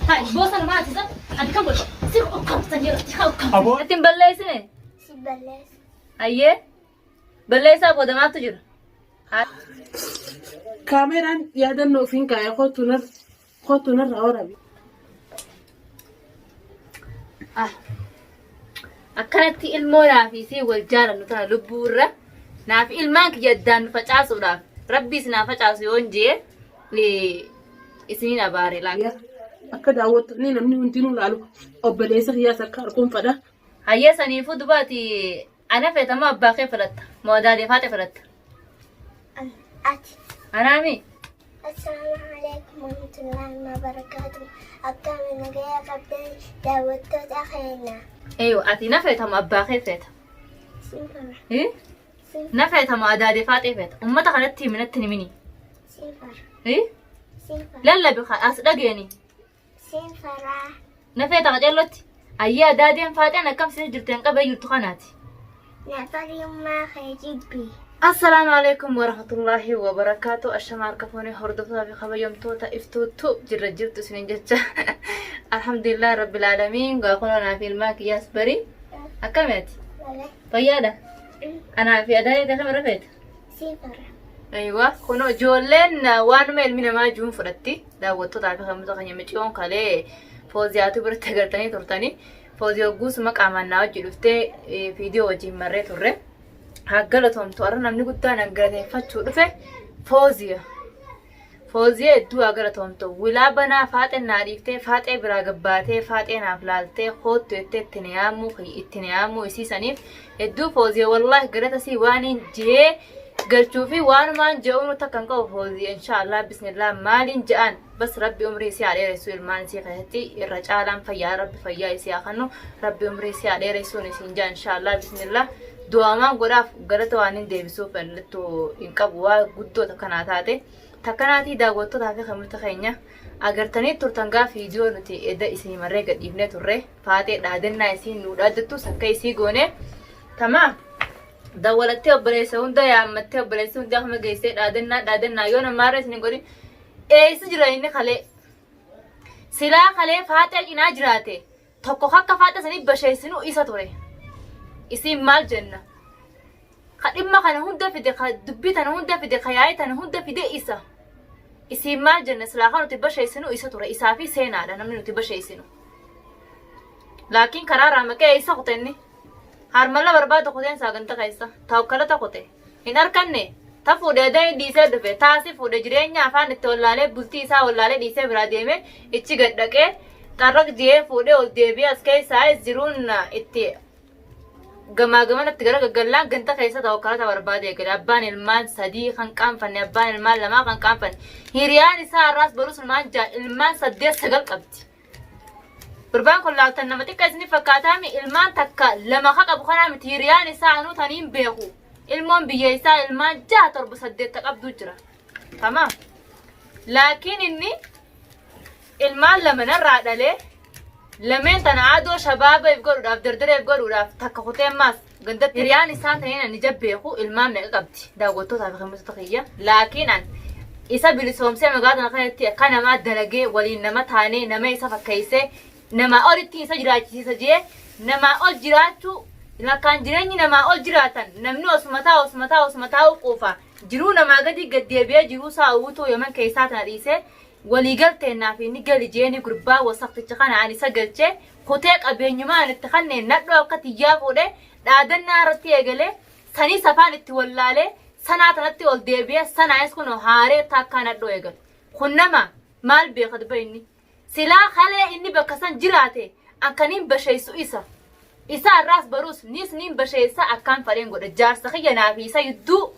هاي بوصل ما تزق أنت كم بقول سيب أكم سنجرة أكم أبو أنت مبلسني سيبلس أيه بلسة أبو دماغ تجرا كاميرا يادن فين كاي خوتونر أورابي akkanatti ilmoodhaa fi si wal jaalannu tana lubbuurra naaf ilmaan kiyyaaddaan facaasuudhaaf rabbiis naa facaasu yoon jee isiniin abaare laata. akka daawwatanii namni hundinuu laalu obboleessa kiyyaas akka arguun fedha. Hayyee saniifuu dubaati ana feetamoo abbaa kee filatta moo daadhee faate filatta. أتي Anaami السلام عليكم ورحمة الله وبركاته أكمل نجايا قبل دعوتات أخينا eeyyo ati na feetamoo abbaa kee feeta. صفر Na feetamoo daadhee faatee feeta ummata kanatti himinatti himini. صفر صفر Lallabi as dhageeni. صفر Na feeta qaceellotti ayyaa daadheen faateen akkam jirteen qabee jirtu kanaati. نعطي ما خيجيبي السلام عليكم ورحمة الله وبركاته. الشمال كفوني هردفها في خبا يوم توتا افتوتو جرجرت سنين جتشا الحمد لله رب العالمين. قاقلنا في الماك ياسبري أكمت ولا فيادا أنا في أداية كم رفيت. صفر أيوة كنو جولين وان ميل من ما جون فرتي داوتو تعرف خمسة خنيا متيون كله فوزياتو برتقرتني ترتني فوزيو جوس مقامنا وجلفته فيديو وجه مرة تره هاقلتهم تورنا من قدان أقرأتين فتشو رفه فوزية دو أقرأتهم تو ولا بنا فاتن ناريفته فاتن براقباته فاتن أفلالته خود تتنيامو خي اتنيامو يسي سنيف الدو فوزية والله قرأت سي وانين جي قلتوفي وان مان جاونو تكنقو فوزية إن شاء الله بسم الله مالين جان بس ربي أمري سي عليه رسول مان سي خيهتي الرجالان فيا ربي فيا يسي أخنو ربي أمري سي عليه رسول سنجان إن شاء الله بسم الله دواماً قراف قرأت وانين ديبسو فنلتو إنقبوا قدو تكناتاتي تكناتي داوتو تافي خمرت خينيا أغرتني ترتنغا فيديو نتي إدا إسي مرة قد إبنة تره فاتي دادنا إسي نودادتو سكا إسي غوني تمام دولتي أبريسة هندا يا أمتي أبريسة هندا هم جيسي دادنا يونا مارة سنقولي إيسي جرائيني خلي سلا خلي فاتي جنا جراتي تقو خاكا فاتي سني بشيسنو إيسا تره إسي مال جنة خدمة خنا هندا في دق دبيت أنا هندا في دق حياة أنا هندا في دق إسا إسي مال جنة سلاخان تبى يسنو إسا ترى إسا في سنة أنا من تبى يسنو لكن قرار ما كي إسا قتني هرملا برباد قتين ساقن تكايسا توكلت قتة إن أركنني تفود داي ديسة دفع تاسي فود جرينيا فان تولالة بلتي إسا ولالة ديسة براديمه إتشي قدك ترك جيه فود أول ديبي أسكاي سايز زيرون إتي gama natti gara gaggallaan ganta keessa ta'u karata barbaade eegale abbaan ilmaan sadii kan qaanfanne abbaan ilmaan lamaa kan qaanfanne hiriyaan isaa arraas barus ilmaan 8-9 qabdi gurbaan kun laaftan nama xiqqaa isini fakkaataami ilmaan takka lama ka qabu kanaa miti hiriyaan isaa anuu taniin beeku ilmoon biyya isaa ilmaan 6-7 qabdu jira tamam laakiin inni ilmaan lama narraa dhalee لمن تنعادوا شباب يفقروا داف دردر يفقروا داف تكخوتين ماس قندت ريان إنسان تهينا نجاب بيخو المام نقبتي داوتو تافي خمسة تخيّة لكن أن إسا بلسوم سيما قادنا خياتي كان ما دلقي ولي نما تاني نما إسا فكيسي نما أولتي إسا جراتي سجيه نما أول جراتو لكن جراني نما أول جراتا نمنو أسمتا وقوفا جرو نما قدي قد يبيا جرو ساوتو يمن كيساتنا ريسي ولي قلت نافي نقل جيني قربا وسقط تقنا عن سجلتش كتيك أبينيمان التخني ندلو كتيجافو ده دادنا رتي أجله سني سفان التولالة سنة نتي والديبيا سنة يسكنو هاري تاكا ندلو أجل خنما مال بيقد بيني سلا خلي إني بكسان جراته أكنين بشيسو إسا الراس بروس نين بشيسا أكان فرينغو الجار سخيا نافي إسا يدو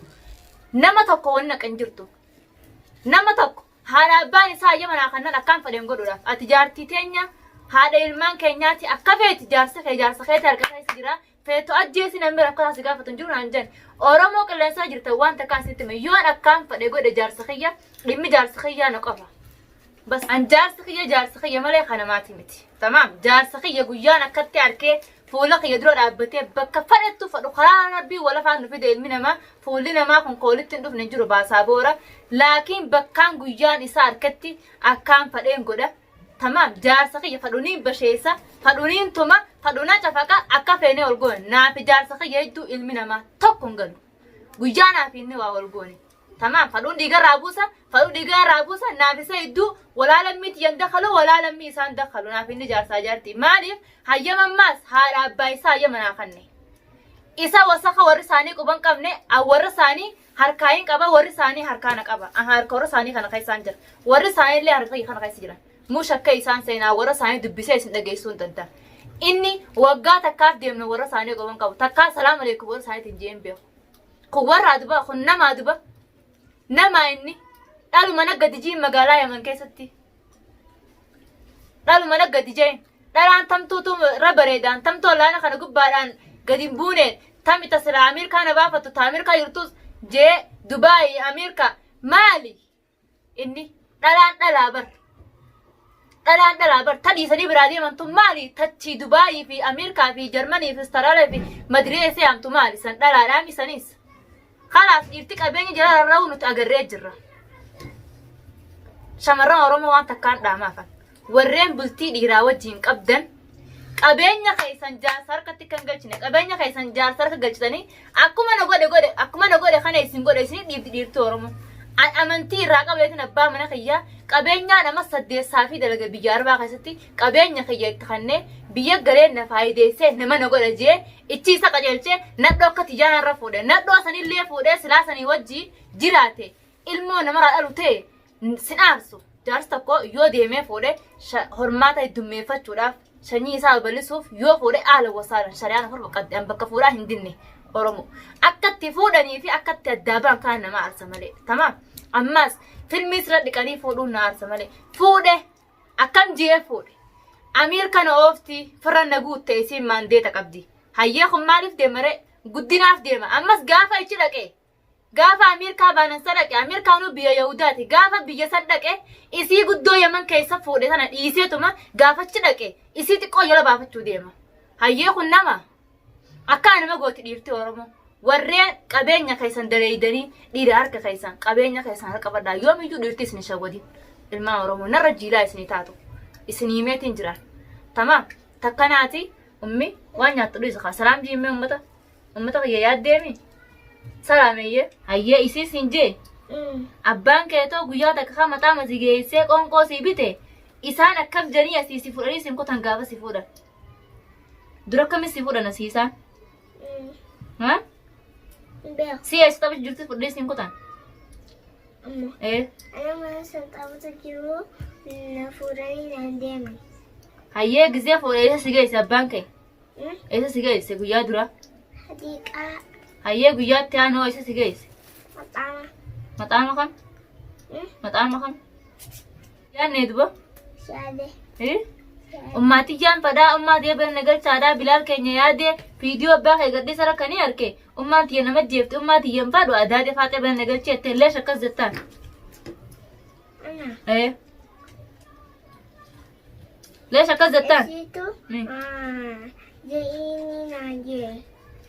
نما تقولنا كنجرتو نما تقو هذا أبان إسا يمنا خنّا أكان فرينغو دولا أتجارتي تينيا هذا ilmaan keenyaati akka feeti jaarsa kee tarkataa isira feetu ajjeesi namni rakkata si gaafatan jiru naan jen oromoo qilleensa jirta waan takkaan sitti yoon akkaan fadhe godhe jaarsa kiyya dhimmi jaarsa kiyyaa na qofa bas an jaarsa kiyya malee kanamaati miti tamaam jaarsa kiyya guyyaan akkatti arkee fuula kiyya dura dhaabbatee bakka fadhattu fadhu karaa rabbii wala faan nu fide ilmi namaa fuulli namaa kun koolitti hin dhufne jiru baasaa boora laakiin bakkaan guyyaan isaa arkatti akkaan fadheen godha تمام جارسخي فدونين بشيسة فدونين توما فدونا شفاكا أكافيني والجون نافي جارسخي يدو إلمنا ما تكون قالوا ويجانا في النوا والجوني تمام فدون ديجا رابوسا نافي سيدو ولا لمي يندخلوا ولا لمي سان دخلوا نافي نجار ساجرتي مالي هيا مماس هارا بايسا يا مناخني إسا وسخا ورساني كوبان قبني أو ورساني harkaayin qaba warri saanii harkaana qaba harka warra saanii kana keessaan jira warri saanii illee harka kana keessa jira mush akka isaan seenaa warra saanii dubbisee isin dhageessuu hin danda'a inni waggaa takkaaf deemna warra saanii qaban qabu takkaa salaam aleikum warra saanii hin jeen beeku kun warra aduba kun nama inni dhaluma naggadi jiin magaalaa yaman keessatti dhaluma naggadi jeen dhalaan tamtuutu rabareedaan tamtoo laana kana gubbaadhaan gadi buuneen tammi tasira Ameerikaa baafatu ta Ameerikaa yurtus je Dubai Amerika Mali inni dhalaan bar tadi sadi beradi mantu Mali tachi Dubai fi Amerika fi Germany fi Australia fi Madrid se amtu Mali san dhalaan isanis خلاص irti qabeenya jira rawu nuti agarree jirra shamarran Oromoo waan takkaan dhaamaafan warreen bultii dhiiraa wajjin qabdan qabeenya keessan jaarsa harkatti kan galchine qabeenya keessan jaarsa harka galchitanii akkuma na godhe kana isin godhe isin dhiirtu Oromoo amantii irraa qabeetin abbaa mana kiyyaa qabeenya nama saddeessaa fi dalaga biyya arbaa keessatti qabeenya kiyya itti kannee biyya galeen na faayideessee nama na godha jee ichi isa qajeelchee nadhoo akka tijaana irra fuudhe nadhoo sanillee fuudhee silaa sanii wajjii jiraate ilmoo namarraa dhalu ta'e sin aarsu jaarsi tokko yoo deemee fuudhe hormaata heddummeeffachuudhaaf shanii isaa balisuuf yoo fuudhe haala wasaalan shari'aan horma qaddaan bakka fuudhaa hin dinne Oromoo akkatti fuudhanii fi akkatti addaa ba'an kan nama aarsa malee tamaam ammas filmii sirra dhiqanii fuudhuun na aarsa malee fuudhe akkam jee fuudhe Ameerikaan oofti firra naguutte isiin maandeeta qabdi hayyee kun maaliif deemare guddinaaf deema ammas gaafa ichi dhaqe gaafa Ameerikaa baanan sadaqe Ameerikaanuu biyya Yahudaati gaafa biyya sadaqe isii guddoo Yaman keessa fuudhe sana dhiiseetuma gaafachi dhaqe isii xiqqoo yola baafachuu deema hayyee kun nama akka nama gooti dhiirti Oromoo warreen qabeenya keessan dareeydanii dhiira harka keessan qabeenya keessan harka baddaa yoomiyyuu dhiirti isin shawwadin ilmaan Oromoo narra jiilaa isinii taatu isinii meetiin jiraan tamaam takkanaati ummi waan nyaattu dhiisa kaa salaam jiimmee ummata kiyya yaaddeemi salaameeyye hayyee isii siin jee abbaan keetoo guyyaa takka mataa masi geessee qonqoo sii bite isaan akkam janii asii si fudhanii sin kutan gaafa si fuudhan dura akkamis si fuudhan asiisaan ha si eessa tapha jirti fudhanii sin kutan Ana mana santaabota jiru na fuudhanii naan deeman. hayyee gisee fuudhee eessa si geesse abbaan kee eessa si geesse guyyaa dura Hadiiqaa hayyee guyyaatti aanoo eessa si geesse maxaama maxaama kam yaanne duba shaade ummatiyyaan fadaa ummaatee bana galchaadhaa bilaal keenya yaadee viidiyoo abbaa kee gadhiisa rakkanii arke ummaatiyya nama jeefte ummaatiyyaan fadhu adaadee faatee bana galcheette illee shakkas jettaan leesh akkas jettaan isiitu je'iini naan jee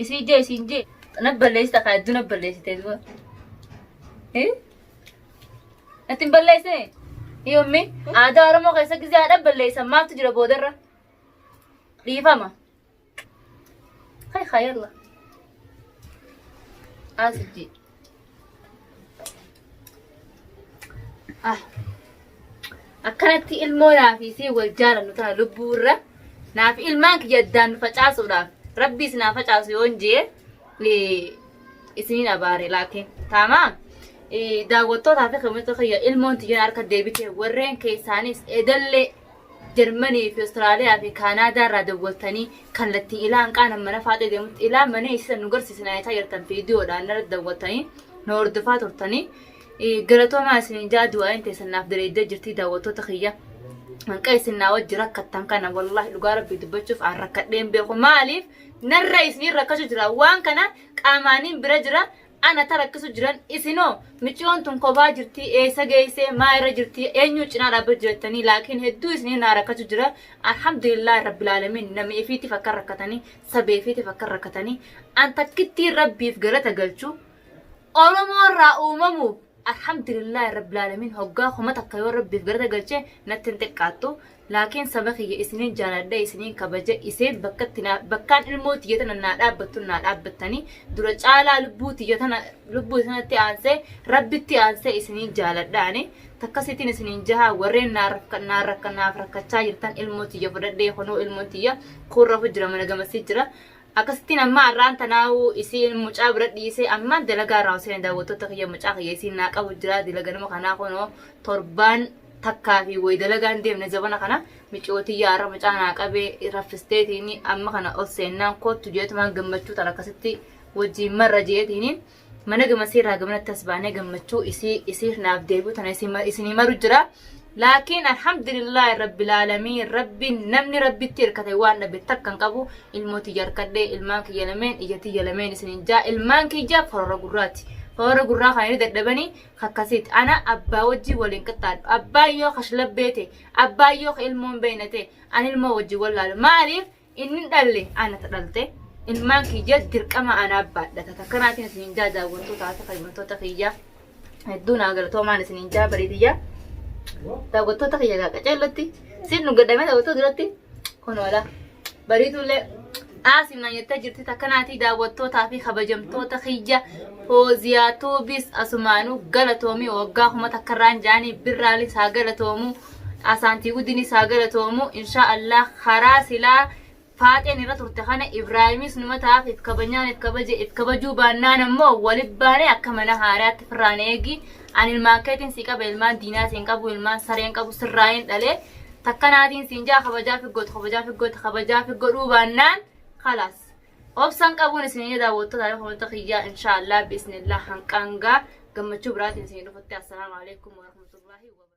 isii jee isiin jee nabballeessita kaa hedduu nabballeessite duba ittiin balleessine Yommi aadaa Oromoo keessa gisee haadha balleessan maaltu jira boodarra dhiifama khayalla asiji akkanatti ilmoo naafi si wal jaalannu tana lubbuurra naafi ilmaan kiyya addaan nu facaasuudhaaf rabbiis naa facaasu yoon jee isiniin abaare laakiin taamaa daawwattootaa fi kamitoo kiyya ilmoon tiyyan harka deebitee warreen keessaanis edallee Jarmanii fi Austraaliyaa fi Kaanaadaa irraa daawwattanii kallattii ilaan qaanan mana faatee deemutti ilaan mana isisan nu garsiisan ayitaa jirtan viidiyoodhaan narra daawwattanii nu hordofaa turtanii galatoomaa isiniin jaaduu waa'een teessanaaf dareeddee jirtii daawwattoota kiyya hanqa isin naa wajji rakkattan kana wallaahi dhugaa rabbii dubbachuuf aan rakkadheen beeku maaliif narra isiniin rakkachuu jira waan kana qaamaaniin bira jira ana tarakkisu jiran isinoo micoon tun kophaa jirti eessa geessee maa irra jirti eenyu cinaa dhaabbatu jirtanii laakiin hedduu isiniin naa rakkachuu jira alhamdulillahi rabbil aalamiin namni ifiitiif akka rakkatanii sabee ifiitiif akka rakkatanii an takkittiin rabbiif galata galchuu Oromoo irraa uumamuuf الحمد لله رب العالمين هوجا خمتك يا رب بفقرة قلتي نتنتقاتو لكن سبخي سنين جانا سنين كبجة إسيد بكتنا بكان الموت يتنا نادبتنا نادبتني درج على لبوت يتنا لبوت تيانسي ربي تيانسي سنين جانا داني تكسيتين سنين جها ورين نارك تاجرتان الموت يفرد ده خنو الموت يا خورة فجرة من جم السجرة أكستين أما ران تناو إسي المجابرة إسي أما دلقا راوسين داوتو تخيا مجاق يسي ناك أو جرا دلقا مخنا خنو تربان تكافي ويدلقان ديم نزبنا خنا مجوتي يارا مجانا قبي رفستيتيني أما خنا أصينا كوت تجيت ما جمتشو تركستي وجي مرة جيتيني mana gamasira gamna tasbaane gammachu isi naaf deebu tan isini marujra laakiin alhamdulillah rabbil alamin rabbi namni rabbitti irkate waan nabi takkan qabu ilmooti yarkadde ilmaan kiyalameen iyati yalameen isinin jaa ilmaan kiyya farra gurraa khayri dadabani khakkasit ana abba wajji walin qattaad abba yo khashlabbeete abba yo ilmoon beenate an ilmo wajji wallaal maalif inni dhalle ana tadalte ilmaan kiyya dirqama ana baadhata takkanaatiin isinin jaa wantoota taata kalmantoota kiyya hedduun agartoomaan isinin jaa bareediyya daawwattoota kiyya qaceellatti sin nu gadhamee daawwattoota duratti kun wala bareedullee asimna jettee jirti takkanaatii daawwattootaa fi kabajamtoota kiyya Fooziyaatuubis asumaanuu galatoomii waggaa kuma takkarraan jaanii birraalis haa galatoomu asaantii guddinis haa galatoomu insha Allah karaa silaa فاتن رتورت خانة إبراهيميس نمتها في كبنيان كبجو بانان مو ولبانة أكملنا هارات فرانيجي عن الماركتين سيكا بالمان دينا سينكا بالمان سرين كابو سراين دلة تكنادين سينجا خبجا في الجود وبانان خلاص أبسان كابو نسيني دا وطا تعرف هم تخيجا إن شاء الله بإذن الله هنكانغا قمتشو براتين سيني رفتي السلام عليكم ورحمة الله وبركاته.